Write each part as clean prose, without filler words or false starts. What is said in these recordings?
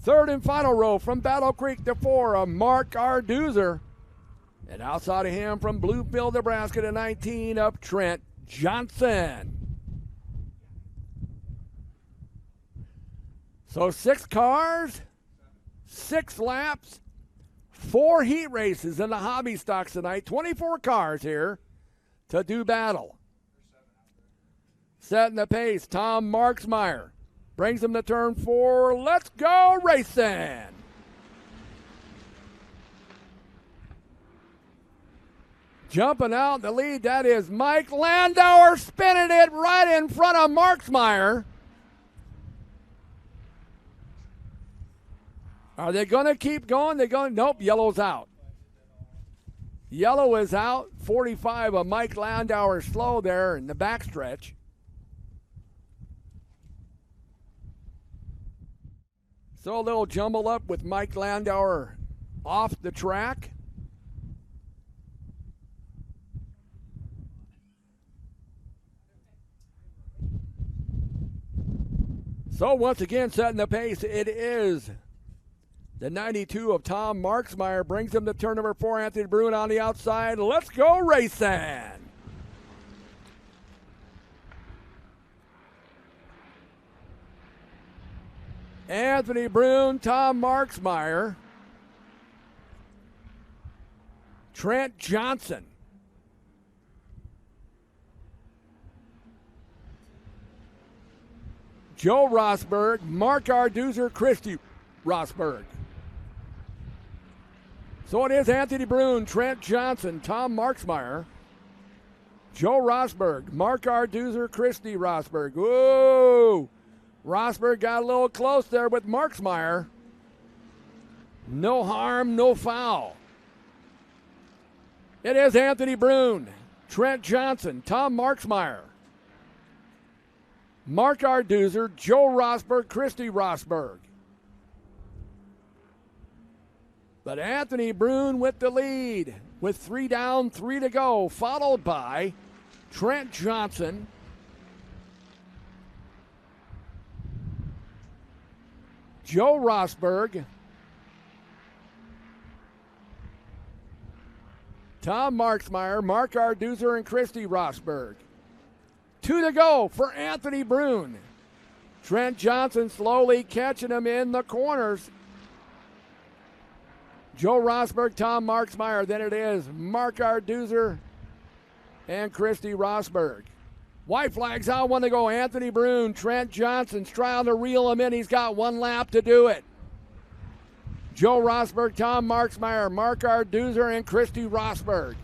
Third and final row from Battle Creek to 4 of Mark Arduzer. And outside of him from Bluefield, Nebraska to 19 of Trent Johnson. So 6 cars, 6 laps, 4 heat races in the hobby stocks tonight. 24 cars here to do battle. Setting the pace, Tom Marksmeyer brings him to turn 4. Let's go racing. Jumping out in the lead, that is Mike Landauer, spinning it right in front of Marksmeyer. Are they going to keep going? Nope, yellow's out. Yellow is out. 45 of Mike Landauer slow there in the backstretch. So a little jumble up with Mike Landauer off the track. So once again setting the pace, it is the 92 of Tom Marksmeyer, brings him to turn number 4, Anthony Bruin on the outside. Let's go racing. Anthony Bruin, Tom Marksmeyer, Trent Johnson. Joe Rosberg, Mark Arduzer, Christy Rosberg. So it is Anthony Bruin, Trent Johnson, Tom Marksmeyer, Joe Rosberg, Mark Arduzer, Christy Rosberg. Whoa! Rosberg got a little close there with Marksmeyer. No harm, no foul. It is Anthony Bruin, Trent Johnson, Tom Marksmeyer, Mark Arduzer, Joe Rosberg, Christy Rosberg. But Anthony Bruin with the lead with 3 down, 3 to go, followed by Trent Johnson, Joe Rosberg, Tom Marksmeyer, Mark Arduzer, and Christy Rosberg. 2 to go for Anthony Bruin. Trent Johnson slowly catching him in the corners. Joe Rosberg, Tom Marksmeyer. Then it is Mark Arduzer and Christy Rosberg. White flags out, 1 to go. Anthony Bruin, Trent Johnson's trying to reel him in. He's got 1 lap to do it. Joe Rosberg, Tom Marksmeyer, Mark Arduzer, and Christy Rosberg.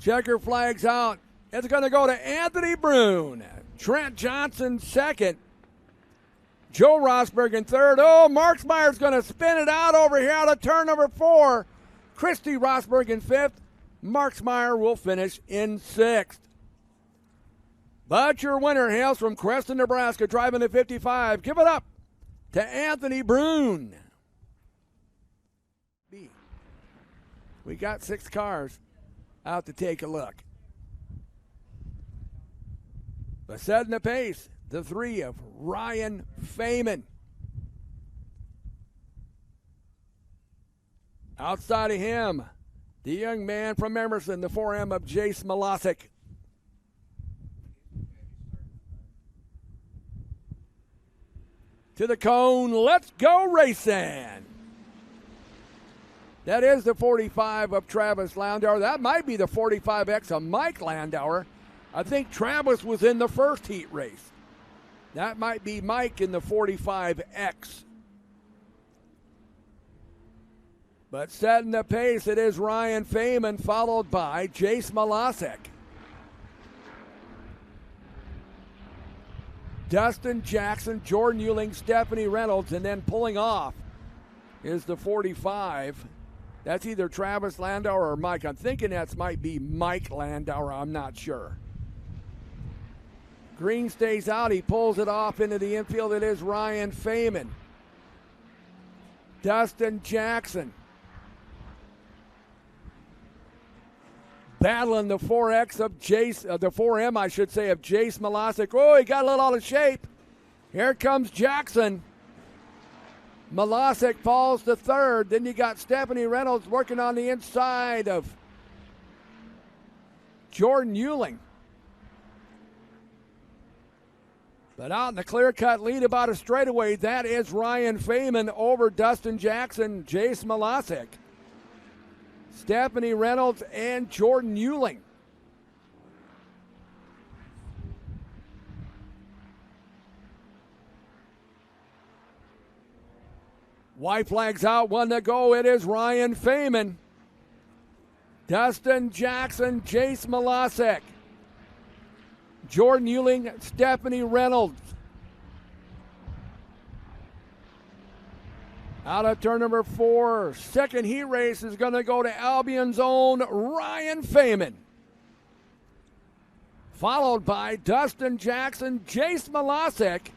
Checker flags out. It's going to go to Anthony Bruin. Trent Johnson second. Joe Rosberg in third. Oh, Marksmeyer's going to spin it out over here out of turn number 4. Christy Rosberg in 5th. Marksmeyer will finish in 6th. But your winner hails from Creston, Nebraska, driving the 55. Give it up to Anthony Bruin. We got 6 cars out to take a look. But setting the pace, the 3 of Ryan Feynman. Outside of him, the young man from Emerson, the 4M of Jace Malosic. To the cone, let's go racing. That is the 45 of Travis Landauer. That might be the 45X of Mike Landauer. I think Travis was in the first heat race. That might be Mike in the 45X. But setting the pace, it is Ryan Feynman, followed by Jace Malosic. Dustin Jackson, Jordan Euling, Stephanie Reynolds, and then pulling off is the 45. That's either Travis Landauer or Mike. I'm thinking that might be Mike Landauer. I'm not sure. Green stays out. He pulls it off into the infield. It is Ryan Feynman. Dustin Jackson. battling the 4X of the 4M, I should say, of Jace Malasic. Oh, he got a little out of shape. Here comes Jackson. Malasic falls to third. Then you got Stephanie Reynolds working on the inside of Jordan Euling. But out in the clear-cut lead about a straightaway, that is Ryan Feynman over Dustin Jackson, Jace Malasic, Stephanie Reynolds, and Jordan Euling. White flag's out, one to go. It is Ryan Feynman, Dustin Jackson, Jace Malasic, Jordan Euling, Stephanie Reynolds. Out of turn number 4, second heat race is going to go to Albion's own Ryan Feynman, followed by Dustin Jackson, Jace Malasic,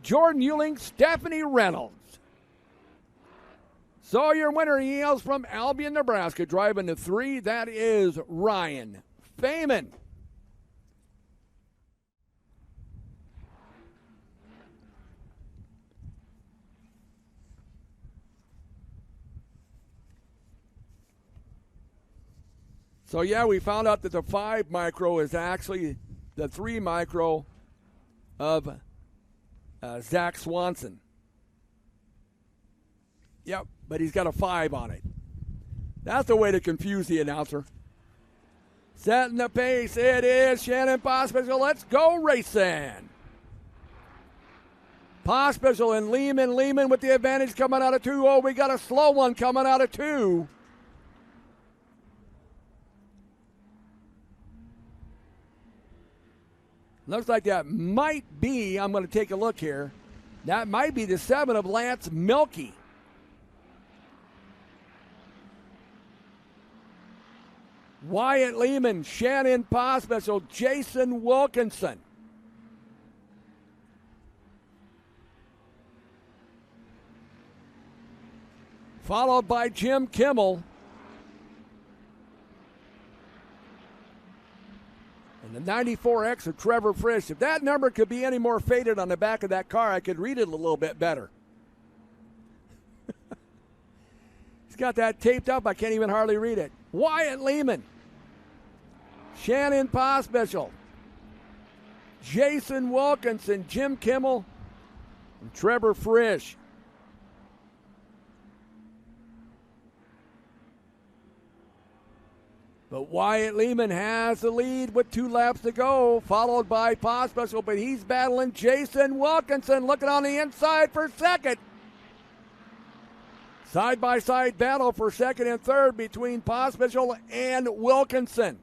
Jordan Euling, Stephanie Reynolds. So your winner, he hails from Albion, Nebraska, driving to 3. That is Ryan Feynman. So yeah, we found out that the 5 micro is actually the 3 micro of Zach Swanson. Yep, but he's got a 5 on it. That's the way to confuse the announcer. Setting the pace, it is Shannon Pospisil. Let's go racing. Pospisil and Lehman. Lehman with the advantage coming out of 2. Oh, we got a slow one coming out of 2. Looks like that might be, I'm going to take a look here, that might be the 7 of Lance Milkey. Wyatt Lehman, Shannon Pospisil, Jason Wilkinson. Followed by Jim Kimmel. And the 94X of Trevor Frisch. If that number could be any more faded on the back of that car, I could read it a little bit better. He's got that taped up. I can't even hardly read it. Wyatt Lehman, Shannon Pospisil, Jason Wilkinson, Jim Kimmel, and Trevor Frisch. But Wyatt Lehman has the lead with 2 laps to go, followed by Pospisil, but he's battling Jason Wilkinson, looking on the inside for second. Side-by-side battle for second and third between Pospisil and Wilkinson.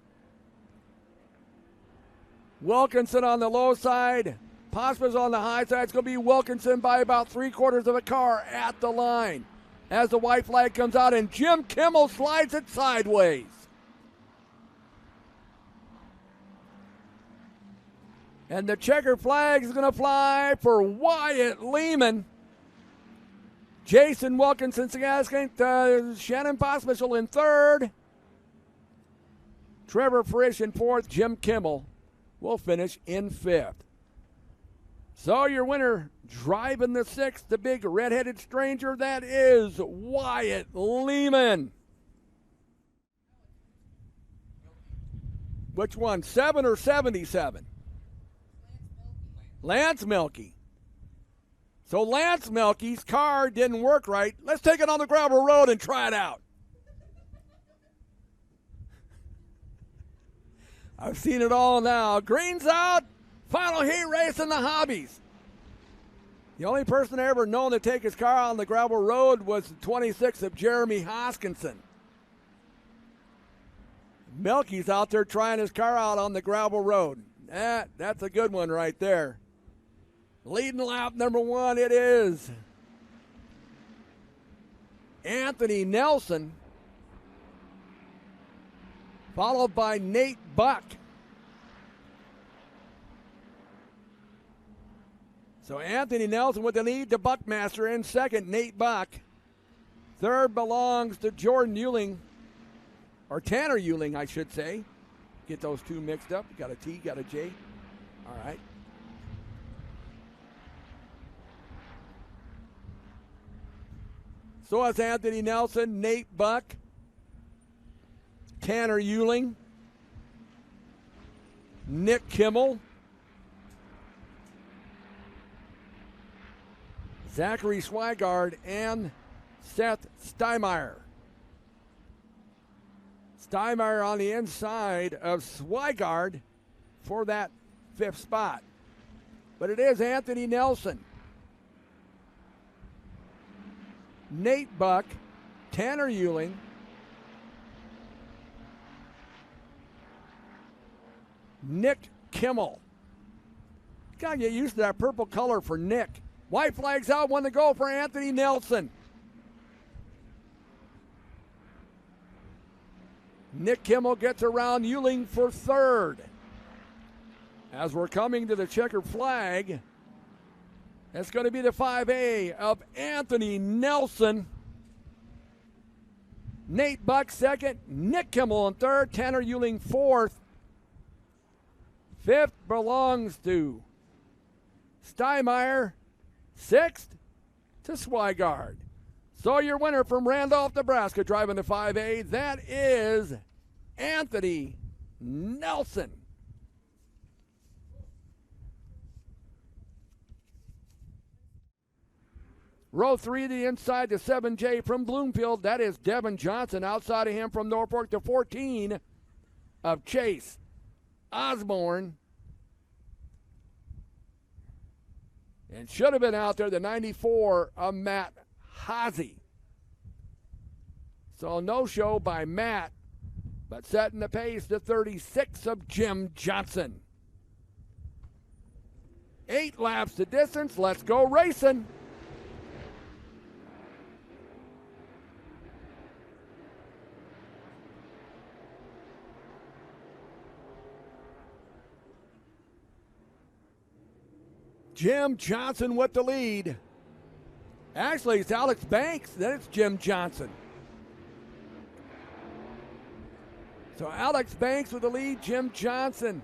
Wilkinson on the low side, Pospisil on the high side. It's going to be Wilkinson by about 3/4 of a car at the line as the white flag comes out, and Jim Kimmel slides it sideways. And the checker flag is going to fly for Wyatt Lehman. Jason Wilkinson, Shannon Pospisil in third. Trevor Frisch in fourth. Jim Kimmel will finish in fifth. So your winner, driving the 6th, the big red-headed stranger, that is Wyatt Lehman. Which one, 7 or 77? Lance Milkey. So Lance Milkey's car didn't work right. Let's take it on the gravel road and try it out. I've seen it all now. Green's out. Final heat race in the hobbies. The only person I ever known to take his car on the gravel road was the 26 of Jeremy Hoskinson. Milkey's out there trying his car out on the gravel road. That's a good one right there. Leading lap number 1, it is Anthony Nelson, followed by Nate Buck. So Anthony Nelson with the lead to Buckmaster in second, Nate Buck. Third belongs to Jordan Euling. or Tanner Euling, I should say. Get those two mixed up. Got a T, got a J. All right. So is Anthony Nelson, Nate Buck, Tanner Euling, Nick Kimmel, Zachary Swigard, and Seth Steinmeier. Steinmeier on the inside of Swigard for that 5th spot. But it is Anthony Nelson, Nate Buck, Tanner Euling, Nick Kimmel. Gotta get used to that purple color for Nick. White flags out, 1 to go for Anthony Nelson. Nick Kimmel gets around Euling for 3rd. As we're coming to the checkered flag, it's going to be the 5A of Anthony Nelson. Nate Buck 2nd, Nick Kimmel in 3rd, Tanner Euling 4th. 5th belongs to Steinmeier, 6th to Swigard. So your winner from Randolph, Nebraska, driving the 5A, that is Anthony Nelson. Row 3 to the inside, the 7J from Bloomfield. That is Devin Johnson. Outside of him from Norfolk, the 14 of Chase Osborne. And should have been out there, the 94 of Matt Hazy. So no show by Matt, but setting the pace, the 36 of Jim Johnson. 8 laps the distance. Let's go racing. Jim Johnson with the lead. Actually, it's Alex Banks, then it's Jim Johnson. So Alex Banks with the lead, Jim Johnson.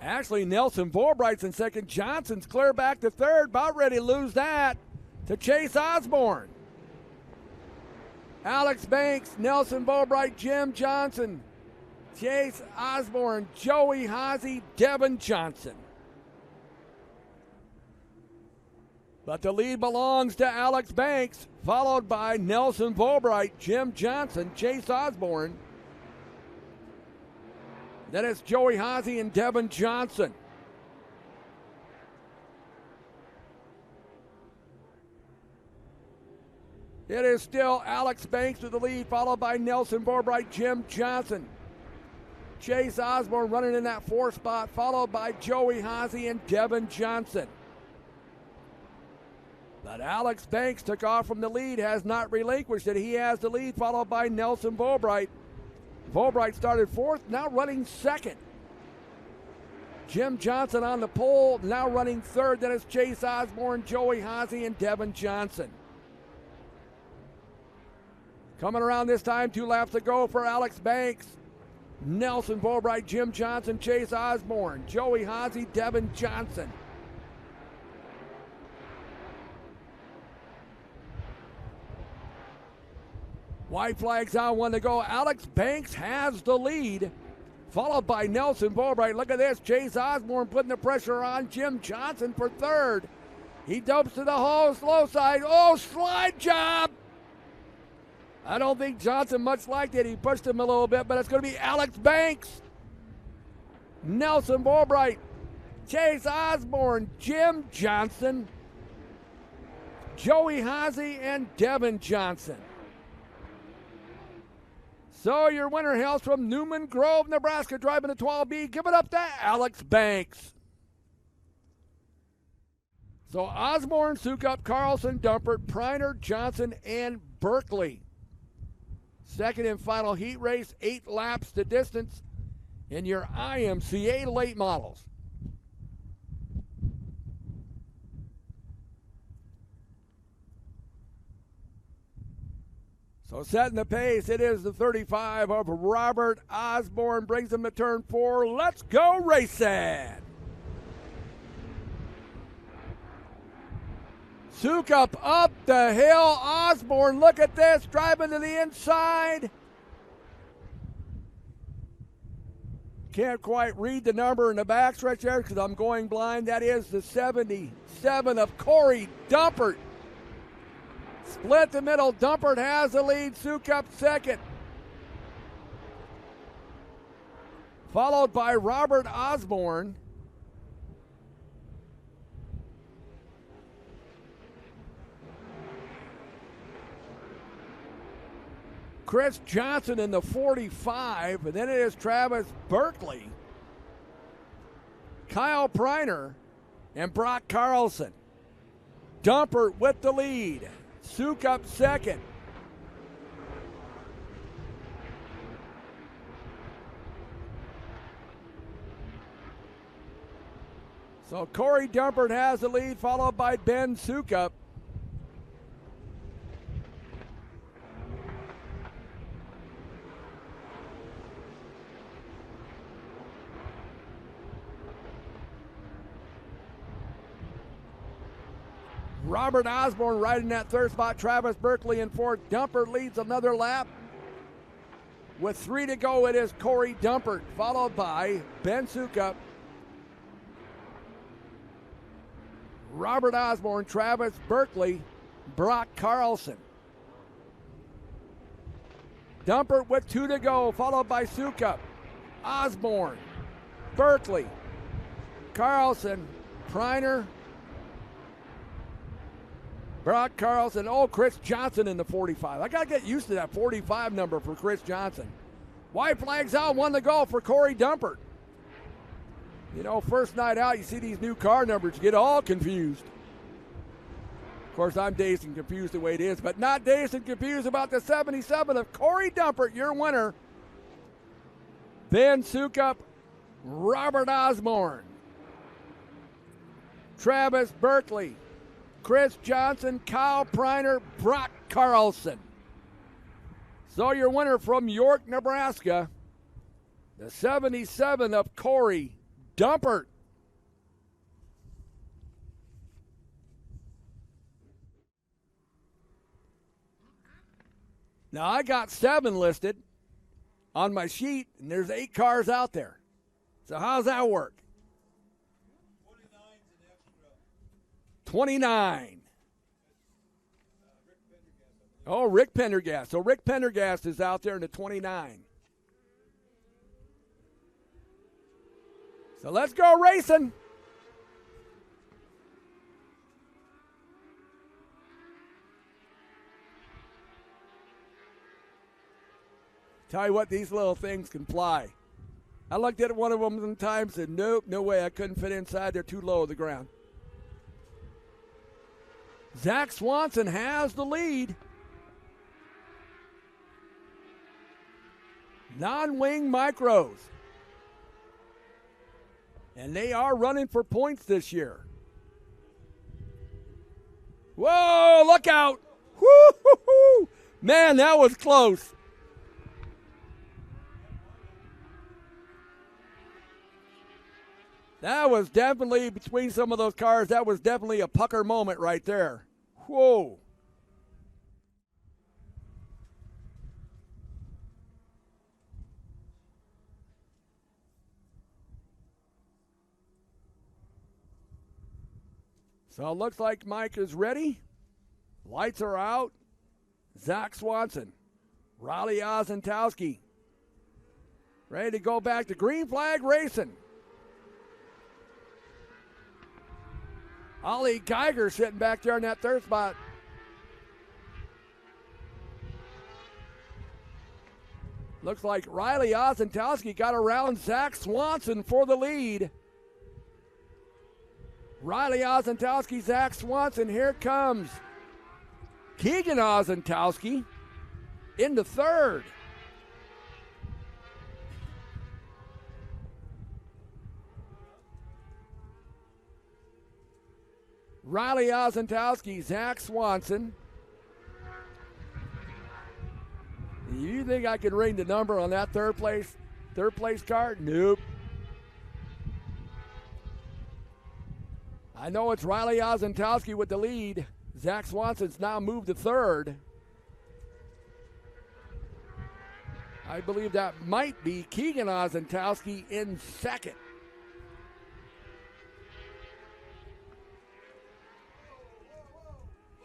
Actually, Nelson Vorbright's in 2nd. Johnson's clear back to 3rd, about ready to lose that to Chase Osborne. Alex Banks, Nelson Vorbright, Jim Johnson, Chase Osborne, Joey Hazy, Devin Johnson. But the lead belongs to Alex Banks, followed by Nelson Vorbright, Jim Johnson, Chase Osborne. Then it's Joey Hazy and Devin Johnson. It is still Alex Banks with the lead, followed by Nelson Vorbright, Jim Johnson. Chase Osborne running in that 4th spot, followed by Joey Hazy and Devin Johnson. But Alex Banks took off from the lead, has not relinquished it. He has the lead, followed by Nelson Vorbright. Vorbright started 4th, now running 2nd. Jim Johnson on the pole, now running 3rd. Then it's Chase Osborne, Joey Hazy, and Devin Johnson. Coming around this time, 2 laps to go for Alex Banks. Nelson Vorbright, Jim Johnson, Chase Osborne, Joey Hazy, Devin Johnson. White flags on, 1 to go. Alex Banks has the lead, followed by Nelson Vorbright. Look at this, Chase Osborne putting the pressure on Jim Johnson for 3rd. He dumps to the slow side. Oh, slide job! I don't think Johnson much liked it. He pushed him a little bit, but it's going to be Alex Banks, Nelson Vorbright, Chase Osborne, Jim Johnson, Joey Hazy, and Devin Johnson. So your winner hails from Newman Grove, Nebraska, driving the 12B. Give it up to Alex Banks. So Osborne, Sukup, Carlson, Dumpert, Priner, Johnson, and Berkeley. 2nd and final heat race, 8 laps the distance in your IMCA late models. So setting the pace, it is the 35 of Robert Osborne. Brings him to turn 4. Let's go racing. Sukup up the hill. Osborne, look at this, driving to the inside. Can't quite read the number in the backstretch there because I'm going blind. That is the 77 of Corey Dumpert. Split the middle. Dumpert has the lead. Sukup second. Followed by Robert Osborne. Chris Johnson in the 45. And then it is Travis Berkeley, Kyle Preiner, and Brock Carlson. Dumpert with the lead. Sukup second. So Corey Dumpert has the lead, followed by Ben Sukup. Robert Osborne right in that third spot. Travis Berkeley in fourth. Dumpert leads another lap. With 3 to go, it is Corey Dumpert, followed by Ben Sukup, Robert Osborne, Travis Berkeley, Brock Carlson. Dumpert with 2 to go, followed by Sukup, Osborne, Berkeley, Carlson, Preiner, Brock Carlson. Oh, Chris Johnson in the 45. I got to get used to that 45 number for Chris Johnson. White flags out, 1 to go for Corey Dumpert. You know, first night out, you see these new car numbers, you get all confused. Of course, I'm dazed and confused the way it is, but not dazed and confused about the 77 of Corey Dumpert, your winner. Ben Sukup, Robert Osborne, Travis Berkeley, Chris Johnson, Kyle Preiner, Brock Carlson. So your winner from York, Nebraska, the 77 of Corey Dumpert. Now I got 7 listed on my sheet, and there's 8 cars out there. So how's that work? 29. Oh, Rick Pendergast. So Rick Pendergast is out there in the 29. So let's go racing. Tell you what, these little things can fly. I looked at one of them sometimes and nope, no way, I couldn't fit inside. They're too low to the ground. Zach Swanson has the lead. Non-wing micros. And they are running for points this year. Whoa, look out. Woo-hoo-hoo. Man, that was close. That was definitely, between some of those cars, that was definitely a pucker moment right there. Whoa. So it looks like Mike is ready. Lights are out. Zach Swanson, Riley Ozentowski, ready to go back to green flag racing. Ollie Geiger sitting back there in that third spot. Looks like Riley Ozentowski got around Zach Swanson for the lead. Riley Ozentowski, Zach Swanson. Here comes Keegan Ozentowski in the third. Riley Ozentowski, Zach Swanson. think I could ring the number on that third place car? Nope. I know it's Riley Ozentowski with the lead. Zach Swanson's now moved to third. I believe that might be Keegan Ozentowski in second.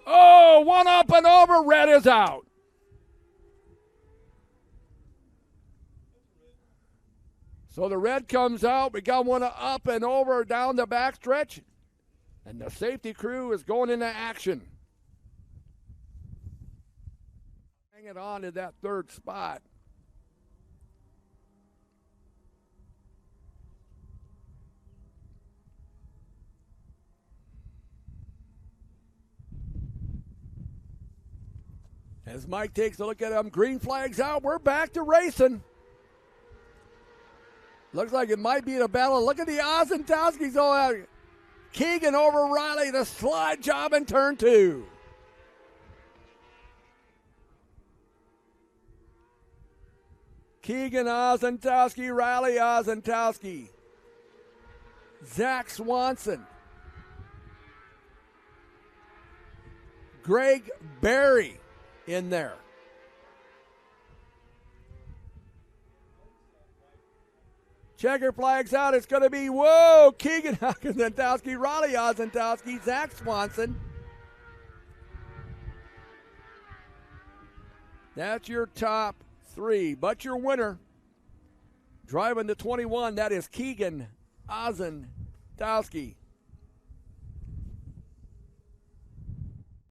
Oh, one up and over. Red is out. So the red comes out. We got one up and over down the backstretch. And the safety crew is going into action. Hanging on to that third spot. As Mike takes a look at him, green flag's out. We're back to racing. Looks like it might be in a battle. Look at the Ozentowskis all out. Keegan over Riley, the slide job in turn two. Keegan Ozentowski, Riley Ozentowski. Zach Swanson. Greg Berry in there. Checker flag's out. It's going to be, whoa, Keegan Ozentowski, Riley Ozentowski, Zach Swanson. That's your top three. But your winner, driving to 21, that is Keegan Ozentowski.